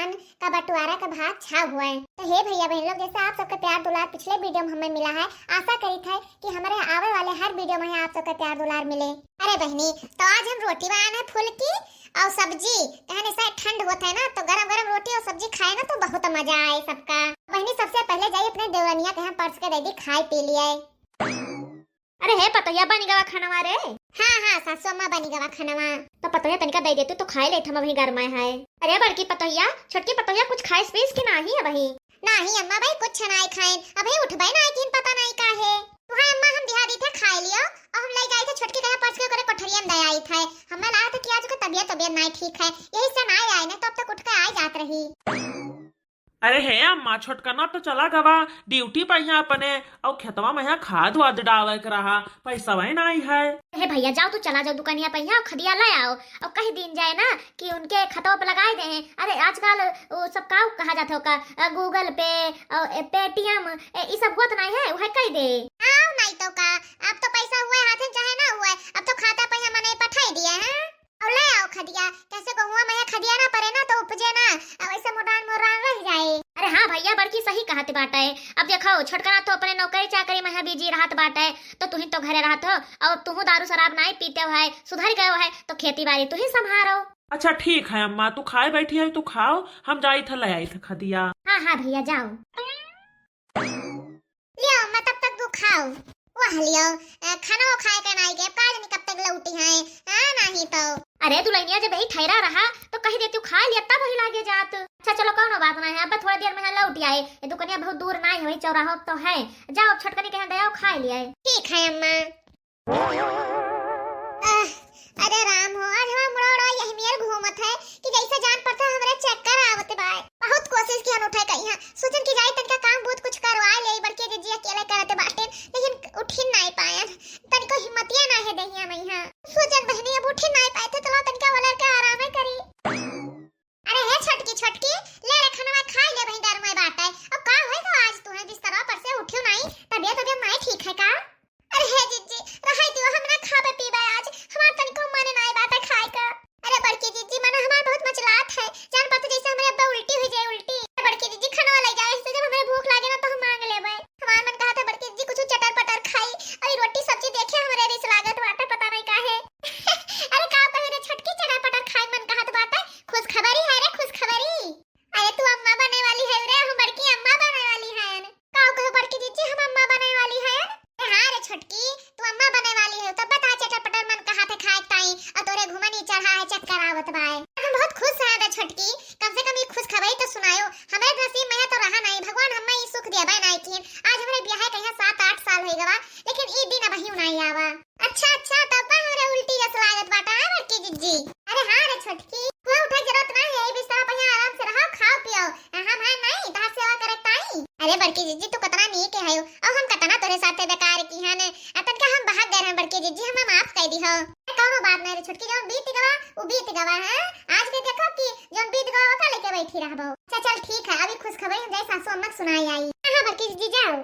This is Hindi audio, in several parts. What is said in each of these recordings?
सामान का बंटवारा का भाग छा हुआ है। तो हे भैया बहन लोग, जैसे आप सबका प्यार दुलार पिछले वीडियो में हमें मिला है, आशा करी थे कि हमारे आवे वाले हर वीडियो में आप सबका प्यार दुलार मिले। अरे बहनी, तो आज हम रोटी बनाना है फुल की और सब्जी। कहने से ठंड होता है ना, तो गरम गरम रोटी और सब्जी खाए ना तो बहुत मजा आए सबका। बहनी सबसे पहले जाइए अपने देवनिया के यहाँ पर्स के दे दी खाए पी लिया। अरे हे पतोया बनी गवा खाना रे। हाँ सासू अम्मा बनी गवा खाना। तो पतोया तनिका दे दे तो खाए ले हम अभी घर में है। अरे बड़की पतोया छोटकी पतोया कुछ खाए स्पेस की नहीं है वही। नहीं अम्मा भाई कुछ नहीं खाए, अभी उठबे ना किन पता नहीं का है। तुहां अम्मा हम दिहा दी थे खाए लियो और हम ले गए थे छोटकी के पर्स के करे कोठरिया में दे आई थे। हमें लगा था कि आज का तबीयत नहीं ठीक है, यही से ना आए ना, तो अब तक उठ के आ जात रही। अरे हे अम्मा छोटकना तो चला गवा ड्यूटी पर यहाँ अपने और खेतवा में यहाँ खाद वाद डाले के रहा, पैसा वही नहीं है। हे भैया जाओ तो चला जाओ दुकानिया पे यहाँ खदिया ले आओ और कहीं दिन जाए ना कि उनके खतों पे लगाए दे। अरे आजकल वो सब का कहा जाता होगा गूगल पे और पेटीएम ये सब होत नहीं है, वह कह दे आओ नहीं तो का, अब तो पैसा हुआ हाथ में चाहे ना हुआ, अब तो खाता पे हम नहीं पठाई दिया है। और ले आओ खदिया, कैसे को हुआ मैं खदिया ना परे ना तो उपजे ना, अब ऐसे मोरान रह जाए। अरे हाँ भैया बड़की सही कहते बाटे। अब देखो छोटकना तो अपने नौकरी चाकरी में बिजी रहत बाटे, तो तुही तो घरे रहत हो और तुहू दारू शराब नहीं पीते हो है, सुधर गए हो है, तो खेती बाड़ी तुही संभालो। अच्छा ठीक है अम्मा, तू खाए बैठी है, तू खाओ, हम जाई थे ले आई थे खदिया। हाँ भैया जाओ लियो मैं तब तक तू खाओ। वाह लियो खाना वो खाए के नहीं के काज नहीं कब तक लौटी है। हां नहीं तो अरे दुल्हनिया जब यही ठहरा रहा तो कही देती खा लिया तब वही लागे जात। अच्छा चलो कोनो बात नहीं है, अब थोड़ी देर में लौट आए, ये दुकानिया बहुत दूर नहीं है, वही चौराहा तो है। जाओ छोटकनी के यहाँ दे आओ खा लिया। ठीक है अम्मा। अरे राम हो, आज हम मुड़ो यही मेर घूमत है कि जैसे जान पड़ता हमरे चक्कर आवत बाय। बहुत कोशिश की हम उठे कहीं सोचन की जाए तक का काम बहुत कुछ करवा ले, बड़के जी अकेले करते बाटे, लेकिन उठ ही नहीं पाया, तनिको हिम्मतिया ना है दहिया में। हां सोचन बहनी अब उठ ही नहीं पाए थे, तो तनिका वाला का आराम करी। अरे हे छटकी ले रे खाना खा ले, वही डर में बाटे। अब का होए तो आज तूने बिस्तर पर से उठियो नहीं, तबीयत नहीं ठीक है का? अरे हे जीजी रहाई दियो, हम ना खाबे पीबे आज, हमार तनिको मन नहीं बाटे खाए का। अरे बड़की जीजी मन हमार बहुत मचलात है, जान पड़ते जैसे हमारे अब्बा उल्टी हो जाए उल्टी। बड़की जीजी खाना ले जाए, इससे जब हमें भूख लागे ना तो हम मांग लेबे। हमार मन कहा था बड़की जीजी कुछ चटर पटर खाई और रोटी सब्जी देखे हमारे रिस लागत बाटे, पता नहीं का है। अरे का कहे रे छटकी चटर पटर खाई मन कहा तो बाटे, खुश खबरी है रे खुश खबरी। अरे तू अम्मा बनने वाली है रे, हम बड़की अम्मा बनने वाली है। का कहे बड़की जीजी हम अम्मा बनने वाली है। हां रे छटकी तू अम्मा बनने वाली है, तब बता चटर पटर मन कहा था खाए ताई और तोरे घुमनी चढ़ा है चक्कर आवत बाय। हम बहुत खुश हैं रे छटकी, कम से कम ये खुश खबरी तो सुनायो। हमारे नसीब में तो रहा नहीं, भगवान हमें ये सुख दिया नहीं किन। आज हमारे ब्याह के यहाँ 7-8 साल हो गवा, लेकिन ई दिन अबही नहीं आवा। अच्छा तब हमारे उल्टी जस लागत बाटा है बड़की जीजी। अरे हां रे छटकी कोई उठे जरूरत नहीं है, बिस्तर पे आराम से रहो खाओ पियो, हम है नहीं तार सेवा करे ताई। अरे बड़की जीजी तू कतना नहीं के है और हम कतना तोरे साथे बेकार की हने, अतन का हम भाग गए हैं बड़की जीजी, हमें माफ कर दी हो। कोनो बात नहीं रे छटकी, जो बीत गवा वो बीत गवा है, आज के देखो कि जो बीत गवा वो का लेके बैठी रहबो। चल ठीक है, अभी खुश खबर हम जाए सासू अम्मा सुनाई आई। हां बड़की जीजी जाओ।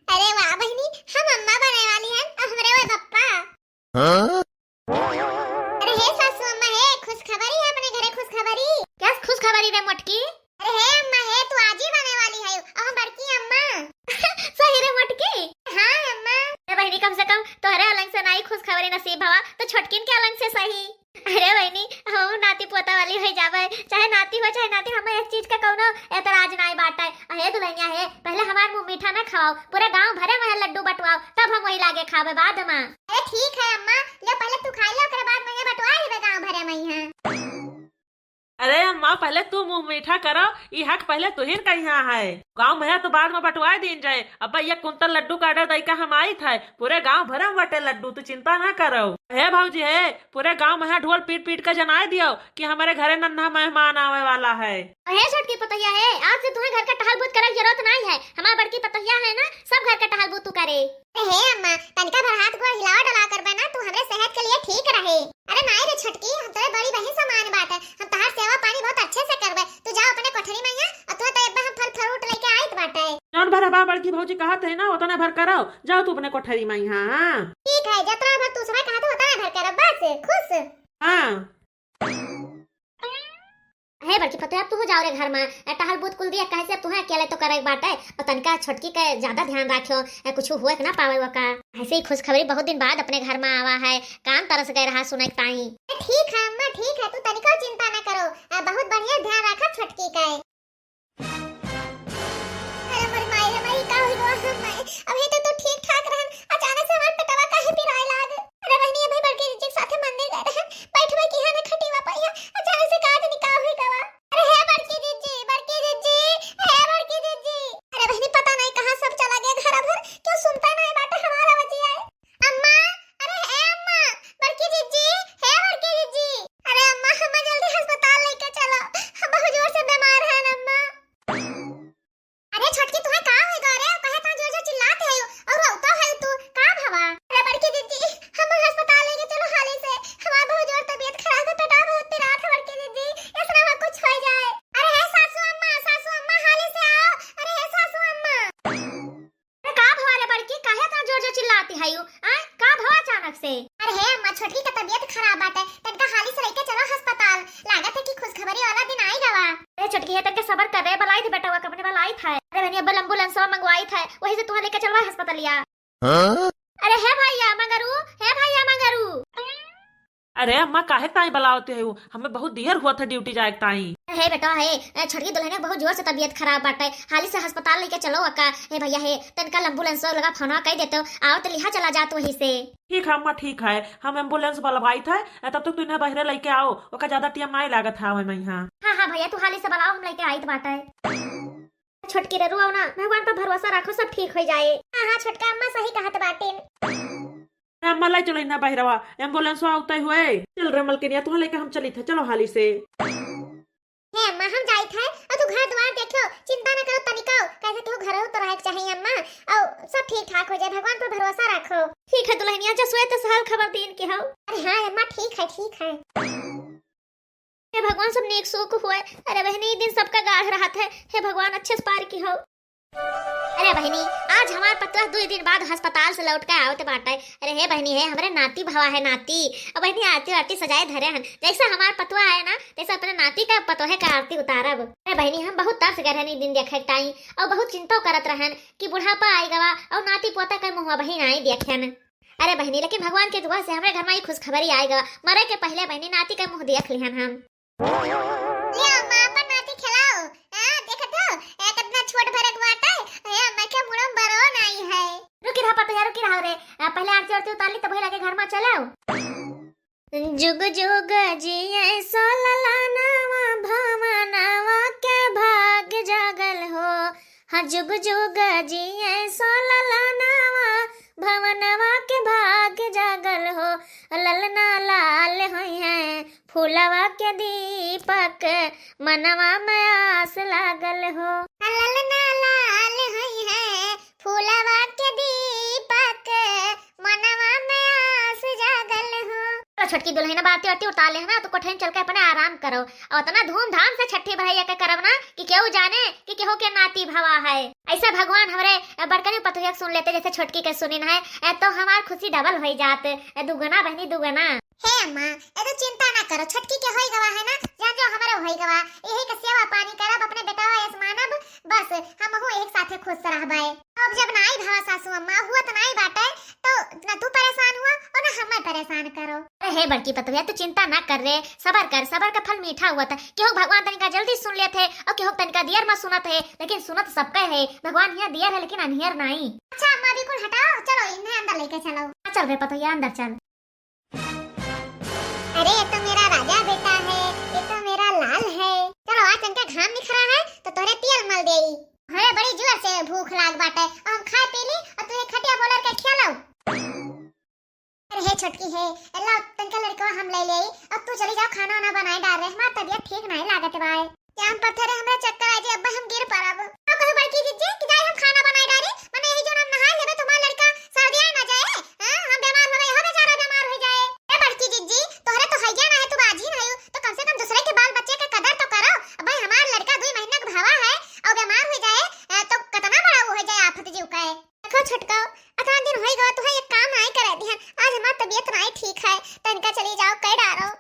अरे वाह बहनी, हम अम्मा बनने वाली हैं और हमरे वो पप्पा। हां अरे हे सासू अम्मा है, खुश खबरी है अपने घरे खुश खबरी। क्या खुश खबरी रे मटकी? अरे हे अम्मा है, तू आज ही बनने वाली है और हम बड़की अम्मा। सही रे मटकी? हां अम्मा। अरे बहनी कम से कम तोहरे अलग से नहीं खुश खबरी नसीब हवा तो छोटकिन के अलग से सही। अरे बहनी हम नाती पोता वाली हो जावे, चाहे नाती हो चाहे नाती, हमें इस चीज का कोनो एतराज नहीं बाटा है। अहे दुल्हनिया है, पहले हमार मुंह मीठा ना खाओ, पूरे गांव भरे में लड्डू बटवाओ, तब हम वही लागे खावे बाद में। अरे ठीक है अम्मा, ले पहले तू खा ले, ओकरे बाद मैं बटवा लेबे गांव भरे में। हां अरे अम्मा पहले तू मुंह मीठा करो, ये हक पहले तुहिन का यहाँ है, गांव में है तो बाद में बटवाए दिन जाए। अब ये कुंतल लड्डू का ऑर्डर दई का हम आई था, पूरे गांव भरे में बटे लड्डू, तू चिंता ना करो। हे भाऊजी है, पूरे गांव में ढोल पीट पीट कर जनाए दियो कि हमारे घरे नन्हा मेहमान आवे वाला है। अरे छोटकी पतैया है, आज से तुम्हें घर का टहल बूत करे जरूरत नहीं है, हमारी बड़की पतैया है ना, सब घर का टहल बूत करे। हे अम्मा तनिका भर हाथ गोड़ हिलावा डला कर बना, तू हमारे सेहत के लिए ठीक रहे। अरे नहीं रे छटकी, हम तेरे बड़ी बहन समान बात है, हम तहार सेवा पानी बहुत अच्छे से करबे। तू जाओ अपने कोठरी में और तू तो एक बार हम फल फ्रूट लेके आइत बाटे। जौन भर बा बड़की भौजी कहत है ना उतना भर करो, जाओ तू अपने कोठरी में। हां ठीक है, जितना भर तू समय कहा तो उतना भर कर, बस खुश। हां है बड़की पतो अब तू जाओ रे घर में टहल बूत कुल दिया कहे से तू अकेले तो करे बात है और तनका छोटकी का ज्यादा ध्यान रखियो कुछ हुए ना पावे का ऐसे ही खुशखबरी बहुत दिन बाद अपने घर में आवा है काम तरह से गए रहा सुने ताई। ठीक है अम्मा ठीक है, तू तनिको चिंता ना करो, बहुत बढ़िया ध्यान रखा छोटकी का। अरे मोर माई रे माई का होइलो हम अभी तो ठीक ठाक रहन, अचानक से हमार पेटवा काहे पिराए लाग। अरे बहनी भाई बड़के जी के साथे मंदिर गए रहन, बैठवे की हने खटीवा पाइया, अचानक से का जाने का होई गवा। अरे हे बड़की दीदी हे बड़की दीदी। अरे बहनी पता नहीं कहां सब चला गया घर भर, क्यों सुनता नहीं बात हमारा बचिया है। अम्मा अरे हे अम्मा बड़की दीदी हे बड़की दीदी। अरे अम्मा हमें जल्दी अस्पताल लेके चलो, हम बहुत जोर से बीमार हैं अम्मा। अरे छोटकी तुम्हें का होई गा रे, कहे ता जोर जोर चिल्लाते है और रोता है तू का भवा। अरे बड़की दीदी हमें अस्पताल लेके चलो हाली से, हमारा बहुत जोर तबीयत खराब है, पेटा बहुत पिरात है बड़की दीदी, इसलिए हमें कुछ हो जाए। अरे हे सासू अम्मा हाली से आओ। अरे हे सासू अम्मा। अरे का भवा रे बड़की काहे ता जोर जोर चिल्लाती है यू का भवा अचानक से। अरे हे अम्मा छोटकी का तबीयत खराब बाटे, तनका हाली से लेके चलो अस्पताल, लागत है कि खुशखबरी वाला दिन आई गवा। अरे छोटकी है तक सबर कर रे, बलाई थी बेटा अपने बलाई था। अरे बहनी अब एम्बुलेंस मंगवाई था, वही से तुम्हें लेके चलवा अस्पतालिया। अरे है भैया मंगरू। अरे अम्मा काहे ताई बलावते हो, हमें बहुत देर हुआ था ड्यूटी जाए ताई। हे बेटा है छोटकी दुल्हन बहुत जोर से तबीयत खराब बाटे, हाली से अस्पताल लेके चलो अक्का। हे भैया है तनका एम्बुलेंस लगा फोन कह देते हो, आओ तो लिहा चला जात वही से। ठीक है अम्मा ठीक है, हम एम्बुलेंस बलवाई था, तब तक तू इन्हें बहरे लेके आओ, ओका ज्यादा टाइम नहीं लागत है हमें यहाँ। हाँ भैया तू हाली से बुलाओ, हम लेके आइत बाटे। छोटकी रे रुआओ ना, भगवान पर भरोसा रखो सब ठीक हो जाए। हां छोटका अम्मा सही कहत बाटे। अम्मा लाई चलो इन्हें बहरवा, एम्बुलेंस आउते हुए चल रे मलकिनिया, तुह लेके हम चली थे, चलो हाली से। हे अम्मा हम जाई थे और तू घर द्वार देखो, चिंता न करो तनिको, कैसे तू घर हो तो रहे चाहिए अम्मा, और सब ठीक ठाक हो जाए, भगवान पर भरोसा रखो। ठीक है दुल्हनिया जो सोए तो सहल खबर दिन के हो। अरे हां अम्मा ठीक है। हे भगवान सब नेक सुख हुए। अरे बहनी दिन सबका गाढ़ रहा था, हे भगवान अच्छे से पार की हो। अरे बहनी आज हमारे पतला 2 दिन बाद अस्पताल से लौट के आवते बाटे। अरे हे बहनी है हमारे नाती भवा है नाती, और बहनी आरती आरती सजाए धरे हैं, जैसा हमारे पतवा है ना तैसा अपने नाती का पतोहे का आरती उतारब। अरे बहनी हम बहुत तरस गए रहनी दिन देखे टाइम, और बहुत चिंता करत रहन कि बुढ़ापा आई गवा और नाती पोता का मुँह बहन आई देखन। अरे बहनी लेकिन भगवान के दुआ से हमारे घर में खुशखबरी आएगा, मरे के पहले बहनी नाती का मुँह देख लिहन हम। ले अम्मा अपन नाती खिलाओ, हां देखत हो कितना छोट भरक बाटे, हे अम्मा के मुंह में बरो नहीं है। रुकी रहा पता यार रुकी रहा रे, पहले आरती आरती उतार ली तब लगे घर में चलो। जुग जुग जिए सोललानवा भवनवा के भाग जागल हो, हाँ जुग जुग जिए सोललानवा भवनवा के भाग जागल हो, ललना लाल होई है फूलवा के दीपक मनवा में आस लागल हो। ललना लाल होई है फूलवा के दीपक मनवा में आस जागल हो। तो छोटकी दुल्हन बाती आती उतार लेना तो कोठन चल के अपने आराम करो, और इतना धूमधाम से छठी भैया के करब ना कि केहू जाने कि केहू के नाती भवा है। ऐसा भगवान हमरे बड़कनी पतोहिया सुन लेते जैसे छोटकी के सुनिन है, तो हमार खुशी डबल हो जात, दुगना बहनी दुगना। हे अम्मा ए तो चिंता ना करो, छटकी के होई गवा है ना, जो हमारे होई गवा, यही के सेवा पानी करब, अपने बेटा यस मानब, बस हम हो एक साथे खुश रहबाए। अब जब नाई भवा सासू अम्मा हुआ तो नाई बाटे, तो ना तू परेशान हुआ और ना हमें परेशान करो। अरे हे बड़की पतोहिया तू चिंता ना कर रे, सबर का फल मीठा हुआ था। केहू भगवान तनिका जल्दी सुन लेते और केहू तनिका देर में सुनत है, लेकिन सुनत सबका है, भगवान यहाँ दियर है लेकिन अनहियर नहीं। अच्छा अम्मा भी कुल हटाओ, चलो इन्हें अंदर लेके चलो। चल रे पतोहिया अंदर चल। अरे ये तो मेरा राजा बेटा है, ये तो मेरा लाल है। चलो आज इनका घाम निखरा है तो तोरे तेल मल देई। हरे बड़ी जोर से भूख लाग बाटे, और हम खा पी ली और तू खटिया बोलर के खिलाओ। अरे हे छोटकी है, अल्लाह तनका लड़का हम ले ले, अब तू चली जाओ खाना वाना बनाए डाल रे, हमारा तबीयत ठीक नहीं लागत बाय। जान पत्थर हमरा चक्कर आ जाए, अब्बा हम गिर पड़ब। अब कहो बड़की दीदी कि जाए हम खाना बनाए डाली, माने यही जो हम नहा लेबे तुम्हारा लड़का सर्दी ना जाए, हां हम बीमार होवे, हो बेचारा बीमार हो जाए। ए बड़की दीदी तोहरे तो हैया ना है, तू बाजी नहीं हो तो कम से कम दूसरे के बाल बच्चे का कदर तो करो। अब भाई हमारा लड़का 2 महीना का भावा है और बीमार हो जाए तो कितना बड़ा वो हो जाए आफत जीव का है। देखो छटका अतना दिन होई गवा, तू एक काम नहीं करे दिहन, आज हमार तबीयत नहीं ठीक है, तनका चली जाओ कह डारो।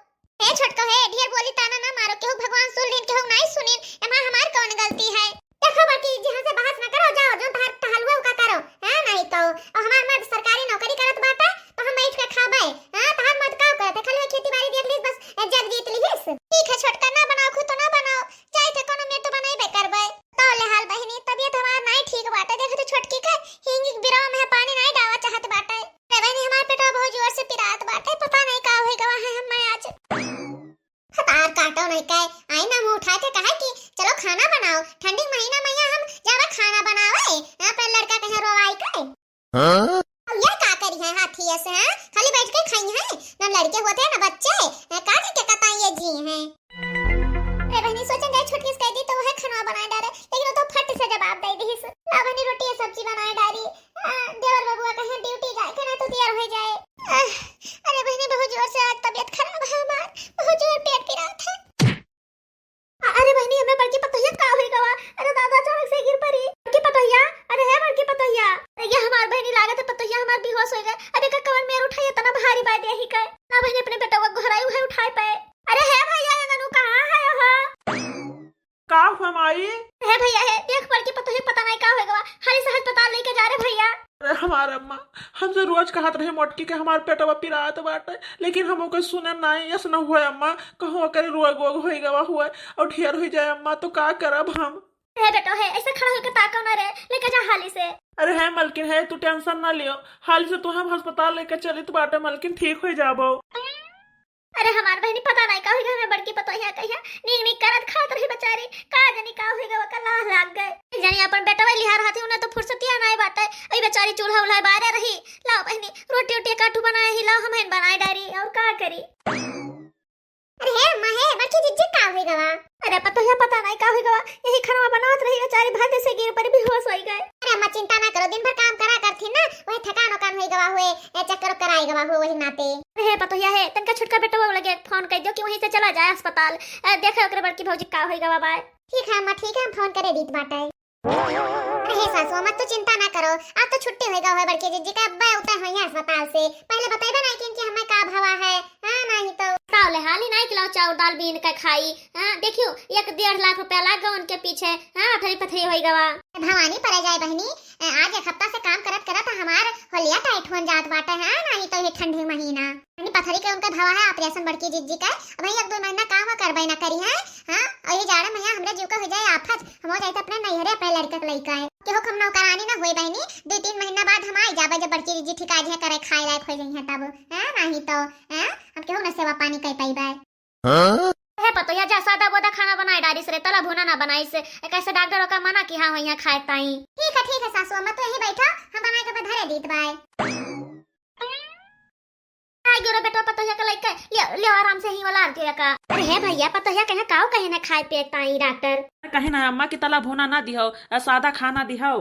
ए छटका बेटो है ढेर बोली ताना ना मारो केहू भगवान सुन लेन केहू नहीं सुनिन एमा हमार कौन गलती है देखो बाकी जहां से बहस ना करो जाओ जो तार टहलुआ का करो हां नहीं तो और हमार मर्द सरकारी नौकरी करत बाटा तो हम बैठ के खाबे हां तार मत का करते खाली खेती बाड़ी देख लीस बस जग जीत लीस ठीक है छोटका ना बनाओ खुद तो ना बनाओ चाहे थे कोनो में तो बनाइबे करबे तो ले हाल बहिनी तबीयत हमार नहीं ठीक बाटे देखो तो छोटकी का हिंग बिराव में पानी नहीं डावा चाहत बाटे रे बहिनी हमार पेटवा बहुत जोर से पिरात बाटे पता नहीं का होई गवा है हम आज तार काटो नहीं कहे आई ना मुंह उठा के कहा कि चलो खाना बनाओ ठंडी महीना में हम जावा खाना बनावे यहां पे लड़का कहे रोवाई के हां अब ये का करी है हाथी ऐसे हैं खाली बैठ के खाई है ना लड़के होते हैं ना बच्चे का के कता ये जी हैं रे बहनी सोचन जाए छोटकी से कह दी तो वह खाना बनाए डाले लेकिन वो तो फट से जवाब दे दी ला बहनी रोटी या सब्जी बनाए डाली देवर बबुआ कहे ड्यूटी जाए के ना तो तैयार हो जाए अरे बहनी बहुत जोर से आज तबीयत खराब है हमार बहुत जोर पेट पीड़ा है अरे बहनी हमें बड़की पतोहिया का होई गवा अरे दादा अचानक से गिर पड़ी बड़की पतोहिया अरे है बड़की पतोहिया ये हमार बहनी लागत है पतोहिया हमार बेहोश हो गए अबे का कवन में उठाई इतना भारी बात यही का ना बहनी अपने बेटा को घराई है उठाए पाए अरे है भैया अंगनू कहां है हो का हमारी है भैया है देख बड़की पतोहिया पता नहीं का होई गवा हाली से अस्पताल लेके जा रहे भैया अरे हमारे अम्मा हमसे रोज कहत रहे मोटकी के हमार पेटवा पिरात बाटे लेकिन हम ओके सुने नहीं यस न हुए अम्मा कहो करे रोग वोग होई गवा हुए और ढेर हो जाए अम्मा तो का करब हम है बेटो है ऐसे खड़ा होकर ताको ना रे लेके जा हाली से अरे है मलकिन है तू टेंशन ना लियो हाल से तू हम अस्पताल लेके चलित बाटे मलकिन ठीक हो जाबो अरे हमार बहनी पता नहीं का होई गवा बड़की पतोहिया कहिया नीक नीक करत खात रही बेचारी का जानी का होई गवा कल्ला लाग गए जानी अपन बेटवा लिहार हाथे उन्हें तो फुर्सतिया नहीं बाटे आई बेचारी चूल्हा उल्हा बारे रही लाओ बहनी रोटी ओटी काटू बनाए ही लाओ हम बनाए डारी और का करी अरे हे अम्मा है बड़की जिज्जी का होई गवा अरे पतोहिया पता नहीं का होई गवा यही खाना बनावत रही बेचारी भाते से गिर पर बेहोश होई गए अरे अम्मा चिंता ना करो दिन भर काम करा करथी ना वही थकान ओकान होई गवा हुए चक्कर कराई गवा हुए वही नाते अरे पतोहिया है तनका छोटका बेटा वो लगे फोन कर दो कि वहीं से चला जाए अस्पताल देखो ओकरे बड़की भौजी का होई गवा बाय ठीक है अम्मा ठीक है हम फोन करे दीत बाटे अरे सासू मत तो चिंता ना करो अब तो छुट्टी होएगा होए बड़के जीजी का अब्बा उतर होई है अस्पताल से पहले बताइबे ना कि हमें का भावा है हां नहीं तो ताले हाली नहीं खिलाओ चाउर दाल बीन का खाई हां देखियो 1.5 लाख रुपया लागा उनके पीछे हां अथरी पथरी होई गवा भवानी परे जाए बहनी आज एक हफ्ता से काम करत करत हमार होलिया टाइट होन जात बाटे हां नहीं तो ये ठंडी महीना यानी पथरी के उनका भावा है ऑपरेशन बड़की जीजी का अब ये 1-2 महीना काम करबे ना करी है हां और ये जाड़ा महीना हमरा जीव का हो जाए आफत हम हो जाए अपने नैहरे पे लड़का के लइका है केहो हम नौकरानी ना होई बहनी 2-3 महीना बाद हम आई जाबे जब बड़की जीजी ठीक आज है करे खाए लायक हो जाई है तब हां नहीं तो हां हम केहो ना सेवा पानी कर पाइबे हां है पतो या जा सादा बोदा खाना बनाए डारी से तला भुना ना बनाई से कैसे डॉक्टर का मना कि हां वहां खाए ताई ठीक है सासू अम्मा तो यही बैठा हम बनाए के धरे दीत बाय आ गिरो बेटा पतोहिया का लइका ले आराम से ही वाला दिया का अरे है भैया पतोहिया कहे काओ कहे ना खाए पे ताई डॉक्टर कहे ना अम्मा की तला भुना ना दिहो सादा खाना दिहो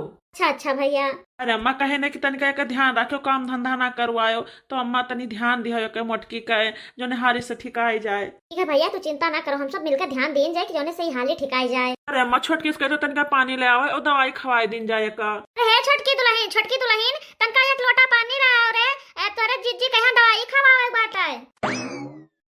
अच्छा भैया अरे अम्मा कहे ना कि तनिका का ध्यान रखो काम धंधा ना करवायो तो अम्मा तनी ध्यान दिहो के मोटकी का जो ने हारी से ठिकाई जाए ठीक है भैया तू चिंता ना करो हम सब मिलकर ध्यान देन जाए कि जोने से हाली ठिकाई जाए अरे अम्मा छोटकी से कहो तनिका पानी ले आओ और दवाई खवाई दिन जाए का अरे छोटकी दुल्हन तनका एक लोटा पानी ला आओ रे तोरे जिज्जी कहां दवाई खवावे बाटा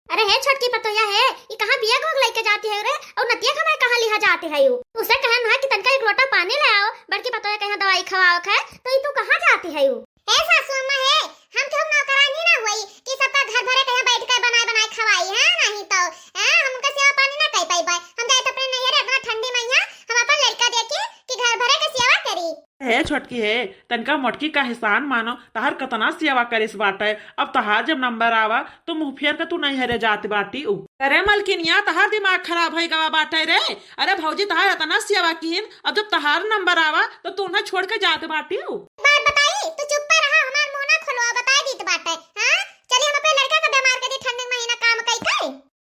अरे है छोटकी पतोया है ये कहां बिया को लेके जाती है रे और नतिया का मैं कहां लिहा जाते है यू उसे कहन ना कि तनका एक लोटा पानी ले आओ बड़की पतोया कहां दवाई खवाओ है तो ये तू कहां जाती है यू ए सासू अम्मा है हम तो नौकरानी ना होई कि सबका घर भरे कहां बैठ कर बनाए खवाई है नहीं तो हमका सेवा पानी ना कई पाई हम जाए अपने नैहर अपना ठंडी मैया हम अपन लड़का देके कि घर भरे के सेवा करी है छोटकी है तनका मोटकी का एहसान मानो तहार कतना सेवा करिस बाटे अब तहार जब नंबर आवा तो मुंह फेर के तू नहीं हरे जात बाटी अरे मलकिनिया तहार दिमाग खराब है गवा बाटे रे अरे भौजी तहार इतना सेवा कीन अब जब तहार नंबर आवा तो तू ना छोड़ के जात बाटी बात बताई तू चुप पे रहा हमार मुंह ना खोलवा बता दीत बाटे हां चलिए हम अपने लड़का का बीमार कर दी ठंडी महीना काम कई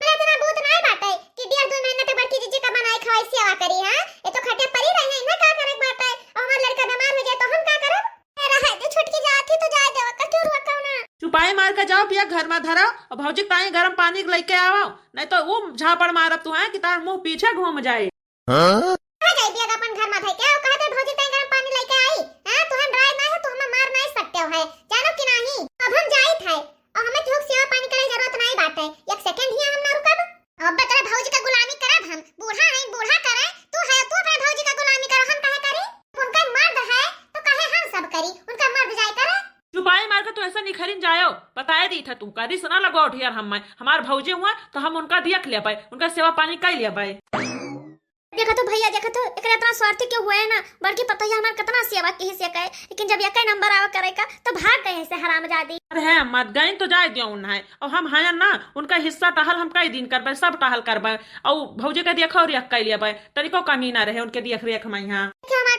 मेरा इतना भूत ना बाटे कि 1.5-2 महीना तक बड़की जीजी का बनाई खवाई सेवा करी हां ये तो खटे परी रही है ना का करे बाटे और हमार लड़का बीमार हो जाए तो हम का करब रहा तो छुटकी जाती तो जाए देवा का क्यों रुका ना चुपाई मार के जाओ पिया घर में धरो और भौजी ताई गरम पानी लेके आओ नहीं तो वो झापड़ मारब तू है कि तार मुंह पीछे घूम जाए आ जाए पिया अपन घर में थे क्या कहते भौजी ताई गरम पानी लेके आई हां तो हम ड्राई ना है तो हम मार नहीं सकते हो है जानो कि नहीं अब हम जाई थे और हमें क्यों सेवा पानी करे जरूरत नहीं बाटे एक सेकंड ही हम ना रुकब तो ऐसा निखरिन जायो बताए दी था तू कदी सुना लगो उठियार हम हमार भौजे हुआ तो हम उनका देख लिया पाए उनका सेवा पानी कर लिया पाए। देखा तो भैया देखा तो एकरा इतना स्वार्थी क्यों हुआ है ना बल्कि पता है हमार कितना सेवा के हिस्से का है लेकिन जब यका नंबर आवा करे का तो भाग गए ऐसे हरामजादी। अरे है मत गए तो जाए दियो उन्हें और हम हाया ना उनका हिस्सा टहल हम कई दिन करबे सब टहल करबे और भौजे के देखो और यक कर लिया तनिको कमी ना रहे उनके देख रेख में यहाँ हमार